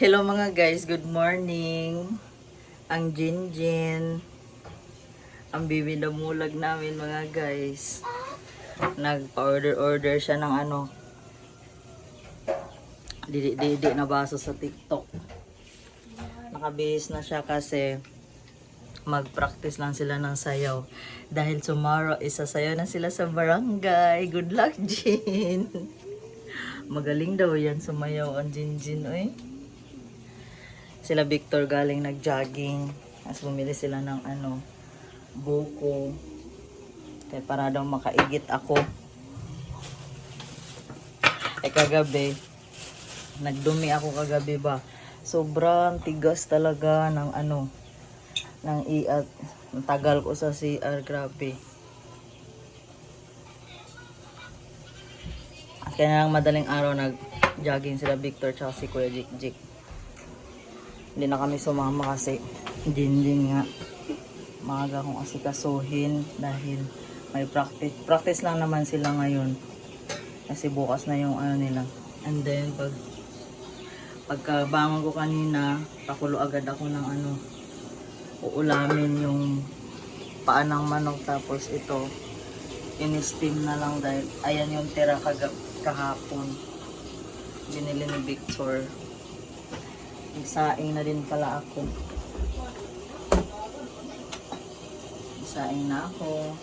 Hello mga guys, good morning. Ang Jinjin. Ang bibi na mulag namin mga guys. Nagpa-order siya ng ano. Didi na baso sa TikTok. Nakabihis na siya kasi mag-practice lang sila ng sayaw. Dahil tomorrow isasayaw na sila sa barangay. Good luck, Jin. Magaling daw yan sumayaw ang Jinjin, oy. Sila Victor galing nag-jogging. Tapos bumili sila ng ano, buko. Kaya para daw makaigit ako. Kagabi, nagdumi ako kagabi ba. Sobrang tigas talaga ng ano, ng iat. Ang tagal ko sa CR, grabe. Kaya nang madaling araw nag-jogging sila Victor tsaka si Kuya Jik. Hindi na kami sumama kasi din nga maaga kong asikasuhin dahil may practice lang naman sila ngayon kasi bukas na yung ano nila. And then pagkabangon ko kanina pakulo agad ako ng ano, uulamin yung paa ng manok, tapos ito in-steam na lang dahil ayan yung tira kahapon binili ni Victor. Isaing na din pala ako. Isaing na ako.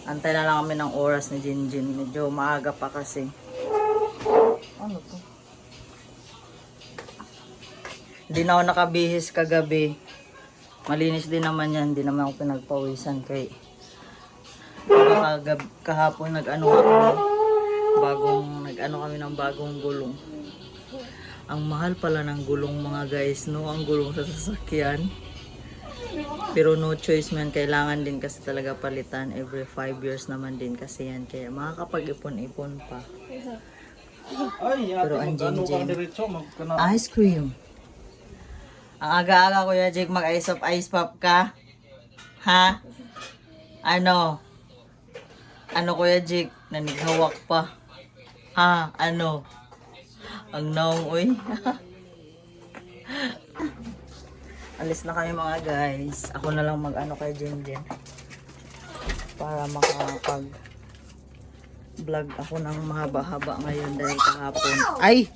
Antay na lang kami ng oras ni Jinjin. Medyo maaga pa kasi. Ano to? Hindi na ako nakabihis kagabi. Malinis din naman yan. Hindi naman ako pinagpawisan kay kahapon nag-ano kami ng bagong gulong. Ang mahal pala ng gulong mga guys, no? Ang gulong sa sasakyan. Pero no choice man, kailangan din kasi talaga palitan. Every 5 years naman din kasi yan. Kaya makakapag-ipon-ipon pa. Pero ang Jinjin, ice cream. Ang aga-aga Kuya Jake, mag-ice of ice pop ka? Ha? Ano? Ano Kuya Jake? Nanighawak pa. Ha? Ano? Ang naong, uy. Alis na kami mga guys. Ako na lang mag-ano kay Jinjin. Para makapag vlog ako ng mahaba-haba ngayon dahil kahapon. Ay!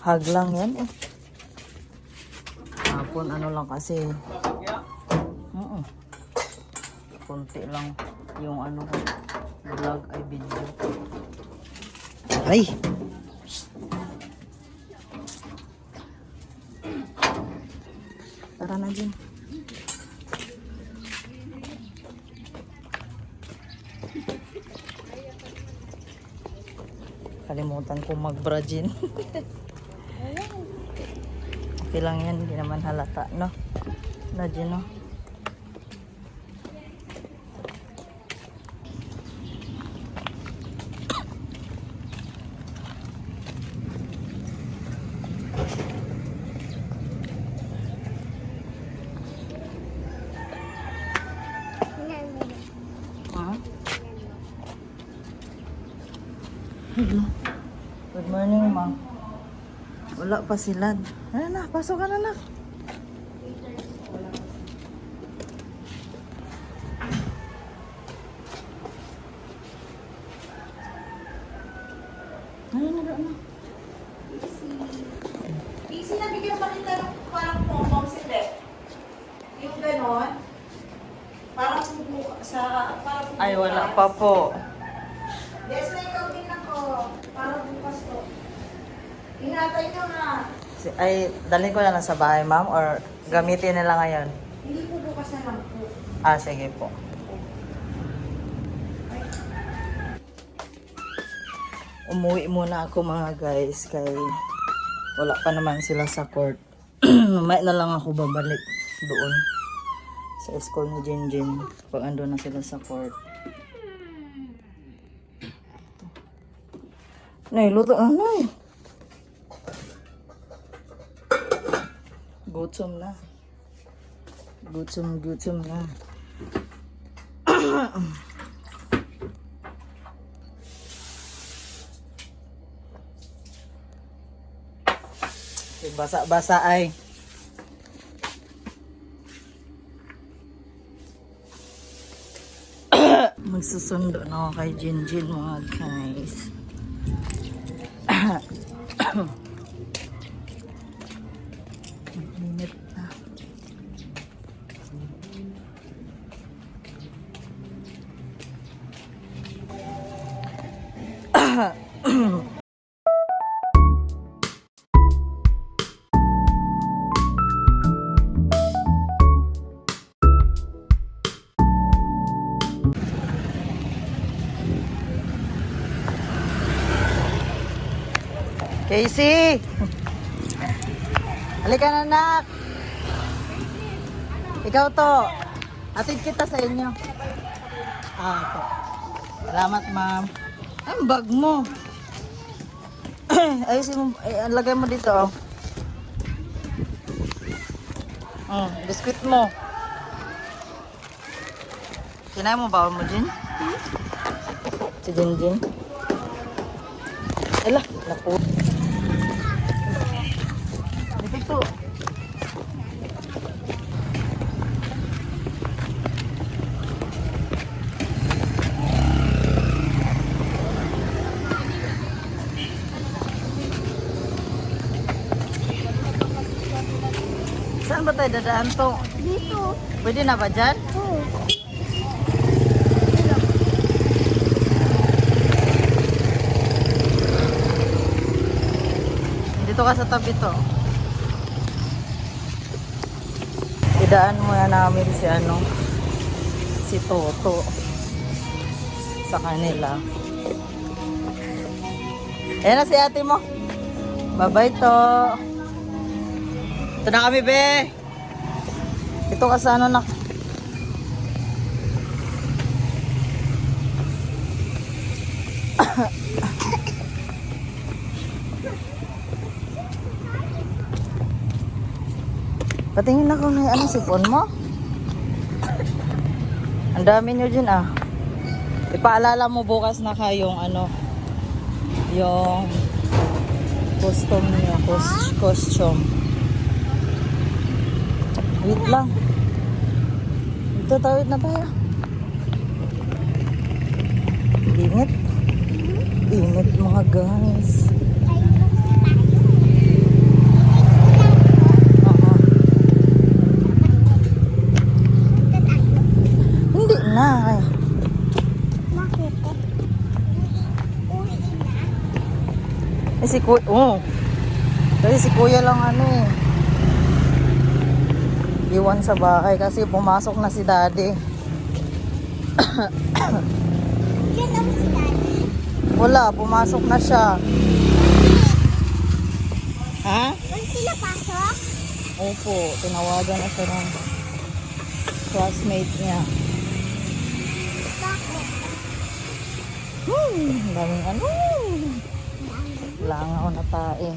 Hag lang yan eh. Kahapon ano lang kasi. Kunti lang yung ano ko. Vlog ay video. Ay! Tara na dyan. Kalimutan ko mag-bra dyan. Okay lang yan, hindi naman halata, no? Na dyan, no? Good morning, ma. Wala pa sila. Ano na, pasok ka na na. Ano na. Easy na bigyan pa kita ng parang pong sila. Yung ganon. Parang parang Ay, wala pa po. Yes, na ikaw din ako. Para bukas to. Ingatan nyo na. Ay, dalhin ko na lang sa bahay, ma'am? Or gamitin nila ngayon? Hindi po bukas na lang po. Ah, sige po. Umuwi muna ako mga guys kay wala pa naman sila sa court. Mamaya na lang ako babalik doon sa school ni Jinjin pag ando na sila sa court. Nay, luto na, nay. Gutom na. Gutom na. Basa-basa ay. Magsusundo na ako kay Jinjin mga guys. Minute na. Casey! Halika na, anak! Ikaw to. Atid kita sa inyo. Ito. Salamat, ma'am. Ang bag mo. Ayusin mo. Lagay mo dito. Biskuit mo. Sinay mo bawal mo, Jin? Si Jinjin. Ala, naku. Dito. Saan ba tayo dadaan to? Dito. Pwede na ba dyan? Oo. Dito ka sa tabi to. Idaan muna namin si Toto sa kanila. Ayan na si ate mo. Bye-bye to. Ito na kami, be. Ito ka sa na. Patingin ako na sipon mo. Ang dami nyo dyan ah. Ipaalala mo bukas na kayong yung costume nyo, costume. Wait lang. Ito, tawid na tayo. Init. Init mga guys. Hindi na. Bakit? Uwi na? Si Kuya, kasi si Kuya lang iwan sa bahay kasi pumasok na si Daddy. Diyan ako si Daddy. Wala, pumasok na siya. Ha? Wala sila pasok? Opo, tinawagan na siya ng classmate niya. Bakit? Ang daming langaw na tae.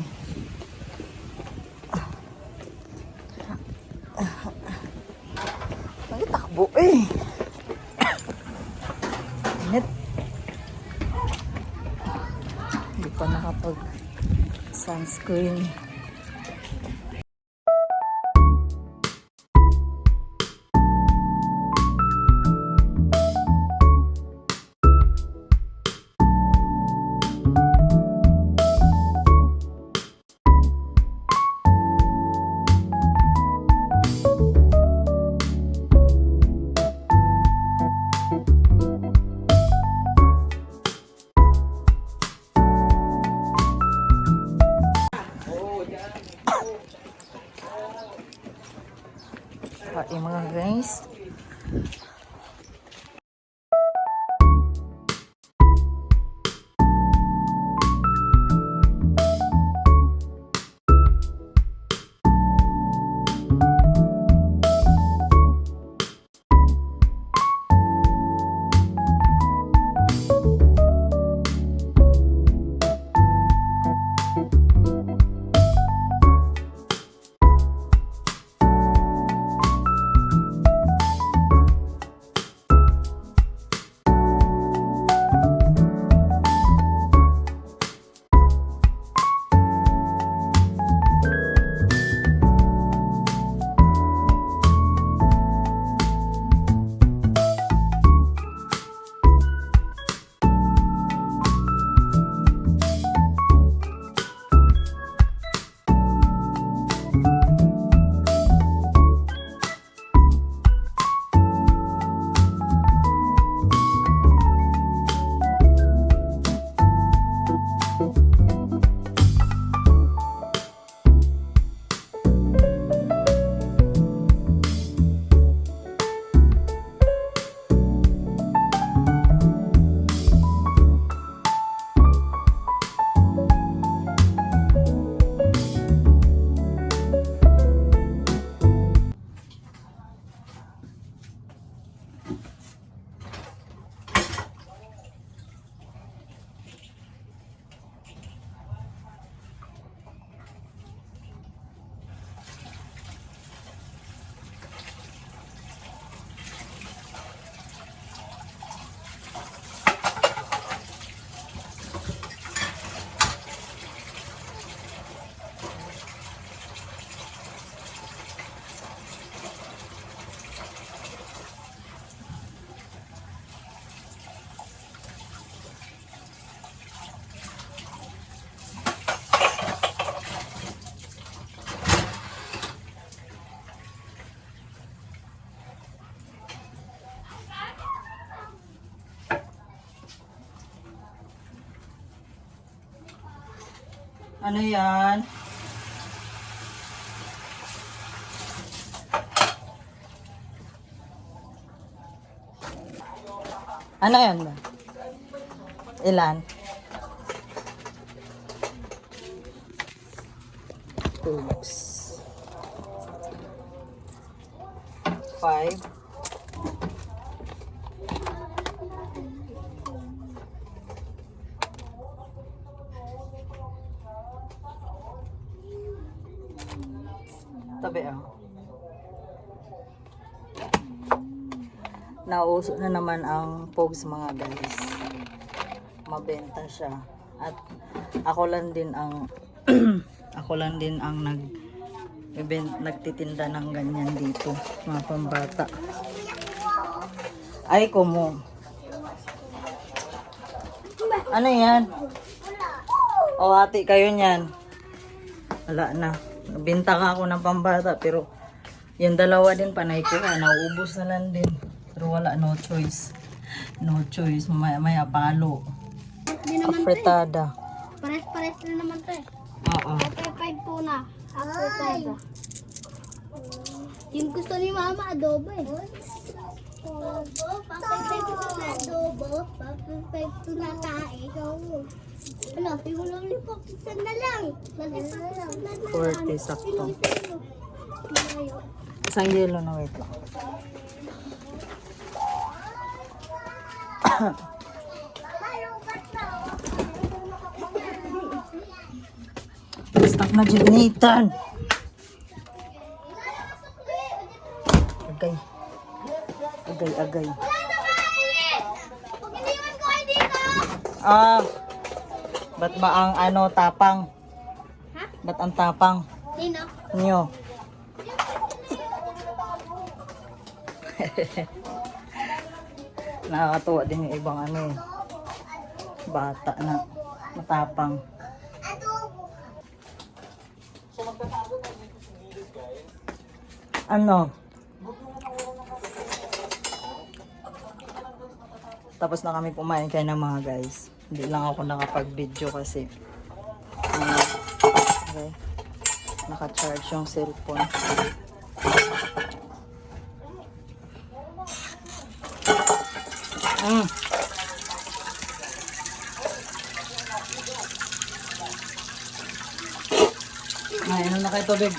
Nagitakbo Init. Hindi pa nakapag sunscreen. Kain mga guys. Ano yan? Ano yan ba? Ilan? 2, 5. Tabi Nauso na naman ang pogs mga guys. Mabenta siya. At ako lang din ang nagtitinda ng ganyan dito, mga pambata. Ay, kumo. Ano yan? O, hati kayo niyan. Wala na. Binta ka ako ng pambata, pero yung dalawa din panay ko. Nauubos na lang din. Pero wala, no choice. No choice. Maya palo. Afritada. Pares-pares na naman to eh. Oo. Pepper 5 po na. Afritada. Yung gusto ni mama, adobo eh. Adobo? Papay-5 po na adobo. Papay-5 po na tae. Ano, yung lollipop, isa na lang. Lollipop, isa na lang. 40 sakto. Malayo. Isang yelo na, wait lang. Stop na, Nathan. Agay. Agay. Pag iniwan ko kayo dito! Ba't ba ang tapang? Ha? Ba't ang tapang? Sino? Nyo. Nakakatuwa din yung ibang bata na matapang. Tapos na kami kumain kaya na mga guys. Hindi lang ako nakapag-video kasi okay, naka-charge yung cellphone. Ano na kayo tubig?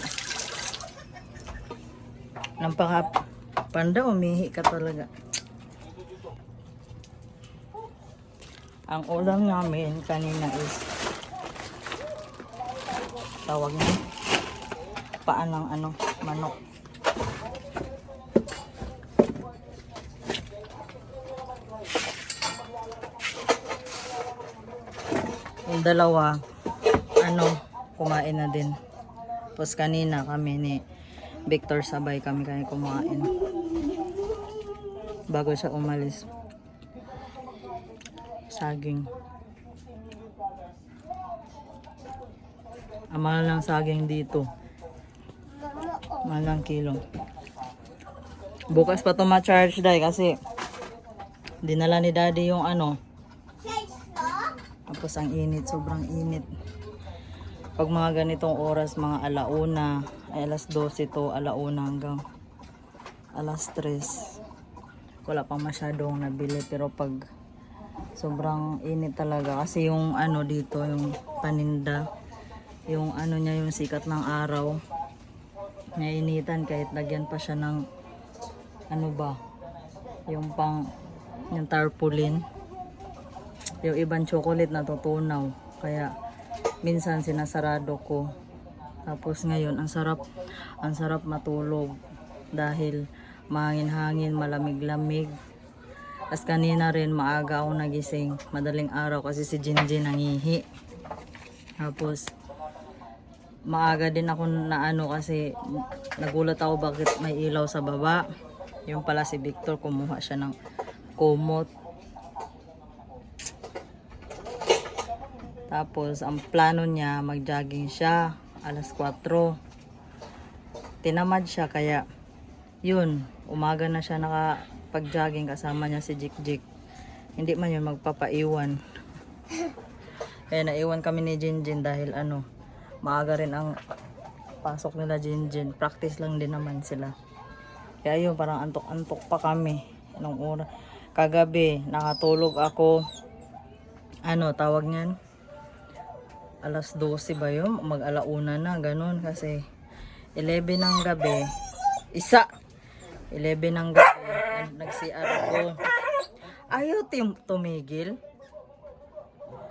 Panda, umihi ka talaga. Ang ulam namin kanina is tawag niya paan ng manok. Yung dalawa kumain na din. Tapos kanina kami ni Victor sabay kami kumain bago siya umalis. Saging. Mahal lang saging dito. Mahal lang kilo. Bukas pa to ma-charge dahil kasi dinala ni daddy yung tapos ang init, sobrang init. Pag mga ganitong oras, mga alauna, ay alas 12 to, alauna hanggang alas 3. Wala pang masyadong nabili, pero pag sobrang init talaga kasi yung dito, yung paninda, yung niya, yung sikat ng araw, nainitan kahit lagyan pa siya ng yung tarpaulin. Yung ibang chocolate natutunaw, kaya minsan sinasarado ko. Tapos ngayon ang sarap matulog dahil mahangin-hangin, malamig-lamig. As kanina rin maaga ako nagising, madaling araw kasi si Jinjin nangihi. Tapos maaga din ako na kasi nagulat ako bakit may ilaw sa baba. Yung pala si Victor kumuha siya ng kumot. Tapos ang plano niya mag-jogging siya alas 4. Tinamad siya kaya yun, umaga na siya nakapag-jogging kasama niya si Jik. Hindi man yun magpapaiwan. Kaya naiwan kami ni Jinjin dahil Maaga rin ang pasok nila Jinjin. Practice lang din naman sila. Kaya yun, parang antok-antok pa kami. Nung oras. Kagabi, nakatulog ako. Ano, tawag niyan? Alas 12 ba yun? Mag-alauna na, ganun. Kasi 11 ng gabi. 11 ng gabi. Nag-CR ako. Ayaw tumigil.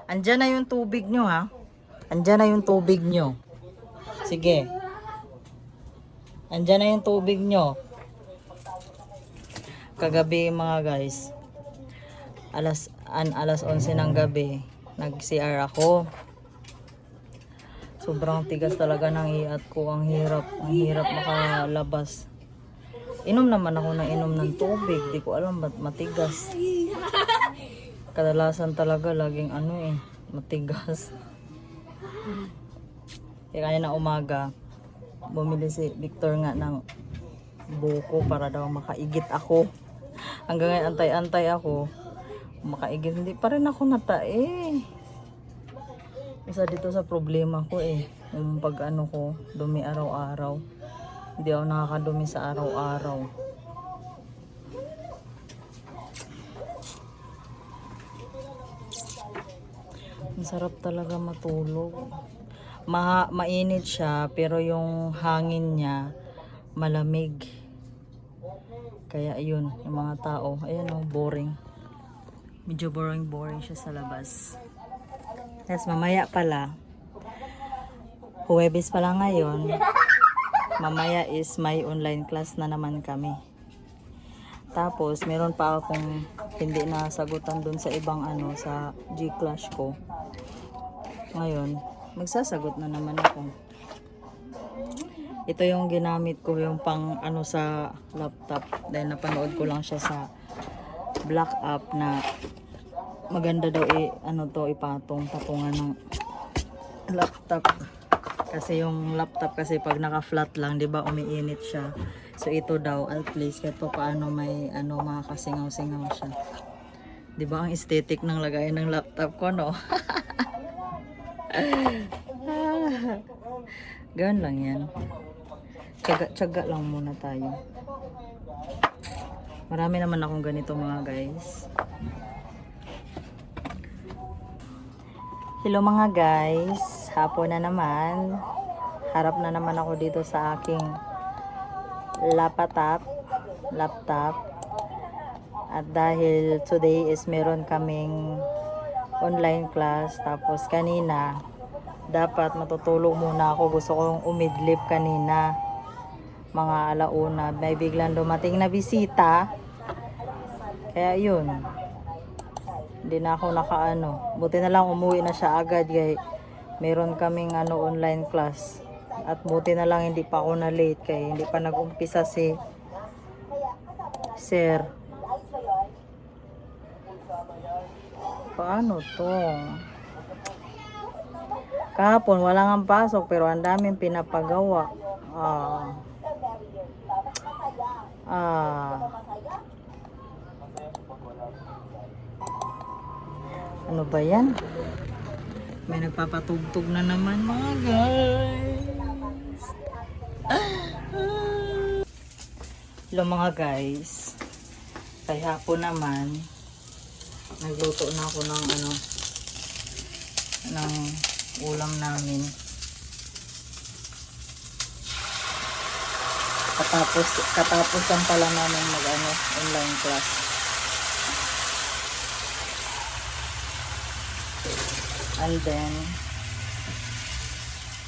Andyan na yung tubig nyo, ha? Andyan na yung tubig nyo. Sige. Andyan na yung tubig nyo. Kagabi mga guys. Alas 11 ng gabi. Nag-CR ako. Sobrang tigas talaga ng iat ko. Ang hirap makalabas. Inom naman ako ng tubig. Di ko alam ba't matigas. Kadalasan talaga laging matigas. Kaya kanina umaga, bumili si Victor nga ng buko para daw makaigit ako. Hanggang ngayon antay-antay ako. Makaigit, hindi pa rin ako natae. Isa dito sa problema ko yung pag ko, dumi araw-araw. Hindi ako nakakadumi sa araw-araw. Ang sarap talaga matulog. Mainit siya, pero yung hangin niya malamig. Kaya yun, yung mga tao, ayan boring. Medyo boring siya sa labas. Tapos mamaya pala, Huwebes pala ngayon, mamaya is may online class na naman kami. Tapos meron pa akong hindi nasagutan dun sa ibang sa G-Clash ko. Ngayon, magsasagot na naman ako. Ito yung ginamit ko yung pang sa laptop. Dahil napanood ko lang siya sa Black App na maganda daw patungan ng laptop. Kasi yung laptop kasi pag naka-flat lang, 'di ba, umiinit siya. So ito daw at least kahit paano may makakasingaw-singaw siya. 'Di ba ang aesthetic ng lagayan ng laptop ko, no? Ganun lang 'yan. Tiyaga lang muna tayo. Marami naman akong ganito mga guys. Hello mga guys, hapon na naman. Harap na naman ako dito sa aking laptop. At dahil today is meron kaming online class, tapos kanina dapat matutulog muna ako. Gusto kong umidlip kanina mga alauna. May biglang dumating na bisita. Kaya yun, hindi na ako buti na lang umuwi na siya agad kaya meron kaming online class. At buti na lang hindi pa ako na late kaya hindi pa nag-umpisa si Sir. Paano to? Kahapon wala nang pasok pero ang daming pinapagawa. Ano ba yan? May nagpapatugtog na naman mga guys. Hello mga guys. Kaya hapon naman nagluto na ako ng ng ulam namin. Katapos lang pala namin online class. And then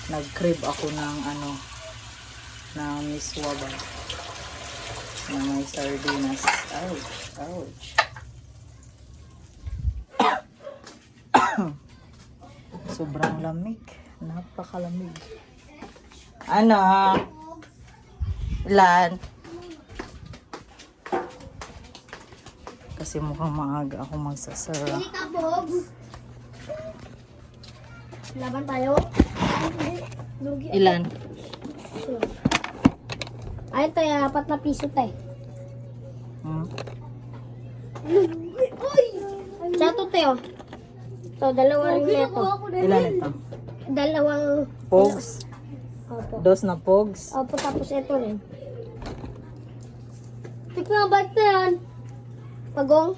nag-crib ako ng ng miswa ba na may sardinas. Ouch. Sobrang lamig. Napakalamig. Ilan? Kasi mukhang maaga ako magsasara. Hindi ka, Bob. Laban tayo? Lugi. Ilan? Ay, tayo, 4 na piso tayo. Uy! Sa to tayo. So, 2 ring neto. Ilan ito? 2 pogs. Opo. Dos na pogs. Opo, tapos ito rin. Tikman ba ito yan? Pagong?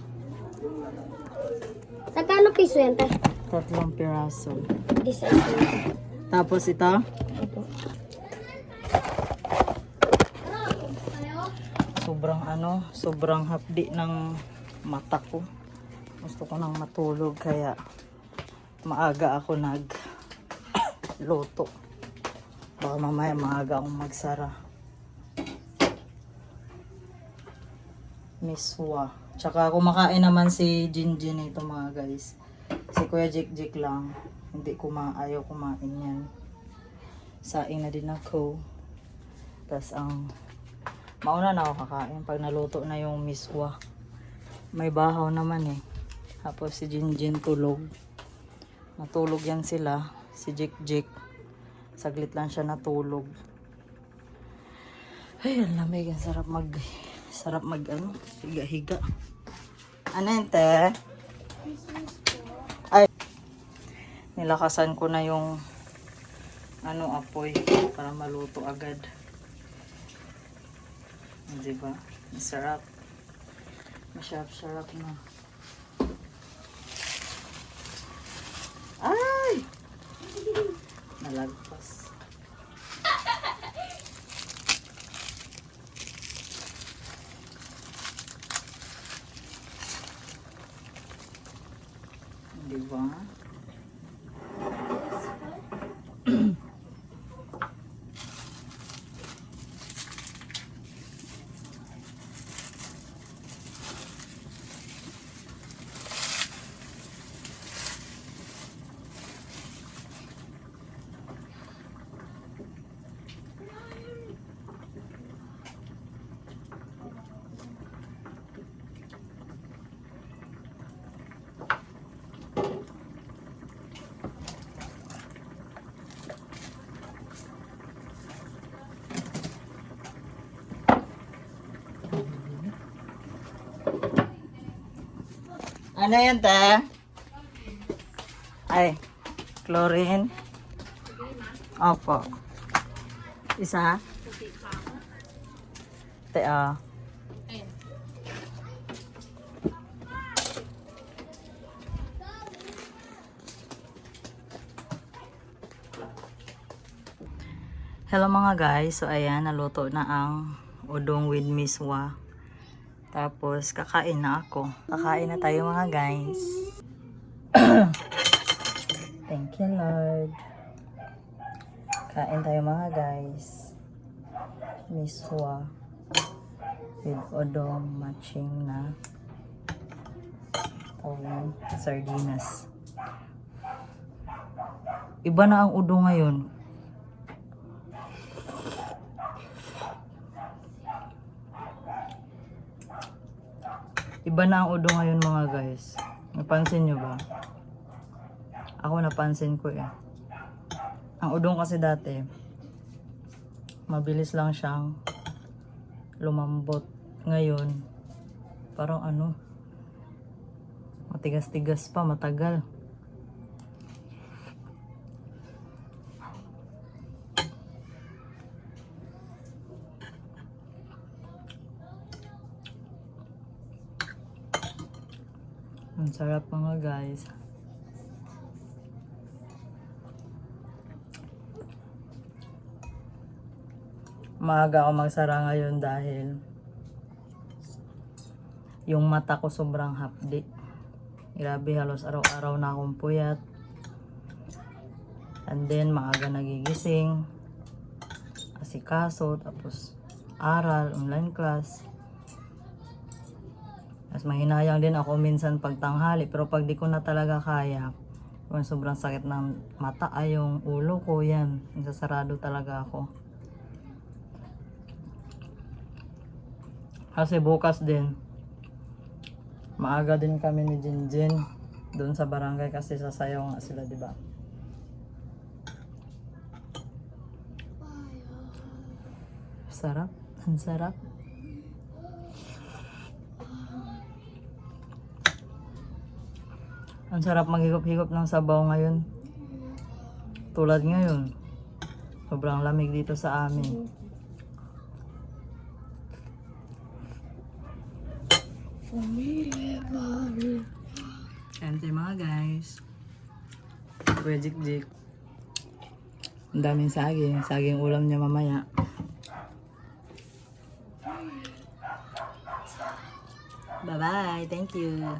Nagkano piso yan, te? 3 piraso. Design ko ito. Tapos ito, Opo. sobrang hapdi ng mata ko. Gusto ko nang matulog kaya maaga ako luto. Baka mamaya maaga akong magsara. Miswa. Tsaka kumakain naman si Jinjin ito mga guys. Si Kuya Jik lang. Hindi ayaw kumain yan. Saing na din ako. Tapos mauna na ako kakain pag naluto na yung miswa. May bahaw naman eh. Tapos si Jinjin tulog. Natulog yan sila. Si Jik. Saglit lang siya natulog. Ay, ang lamig. Ang sarap mag higa-higa. Ano yun, te? Ay, nilakasan ko na yung apoy para maluto agad. Diba? Masarap. Masarap na. Ay! Nalagpas. Diba? Ano yan, te? Ay, chlorine. Opo. Isa? Te, Hello mga guys. So ayan, naluto na ang udong with miswa. Tapos kakain na ako. Kakain na tayo mga guys. Thank you Lord. Kain tayo mga guys. Miswa with udong matching na sardinas. Iba na ang udong ngayon. Iba na ang udong ngayon mga guys. Napansin nyo ba? Ako napansin ko eh. Ang udong kasi dati, mabilis lang siyang lumambot. Ngayon, parang matigas-tigas pa, matagal. Ang sarap mga guys. Maaga ako magsara ngayon dahil yung mata ko sobrang hapdi. Grabe, halos araw-araw na akong puyat. And then maaga nagigising. Asikaso, tapos aral, online class. Mas mahinayang din ako minsan pag tanghali, pero pag di ko na talaga kaya, kung sobrang sakit ng mata ay yung ulo ko, yan, nasasarado talaga ako. Kasi bukas din, maaga din kami ni Jinjin doon sa barangay kasi sasayaw nga sila, di ba? Sarap, ang sarap. Ang sarap maghigop-higop ng sabaw ngayon. Tulad ngayon, Sobrang lamig dito sa amin. Ayan tayo mga guys. Kuya Jik. Ang daming saging. Saging ulam niya mamaya. Bye-bye. Thank you.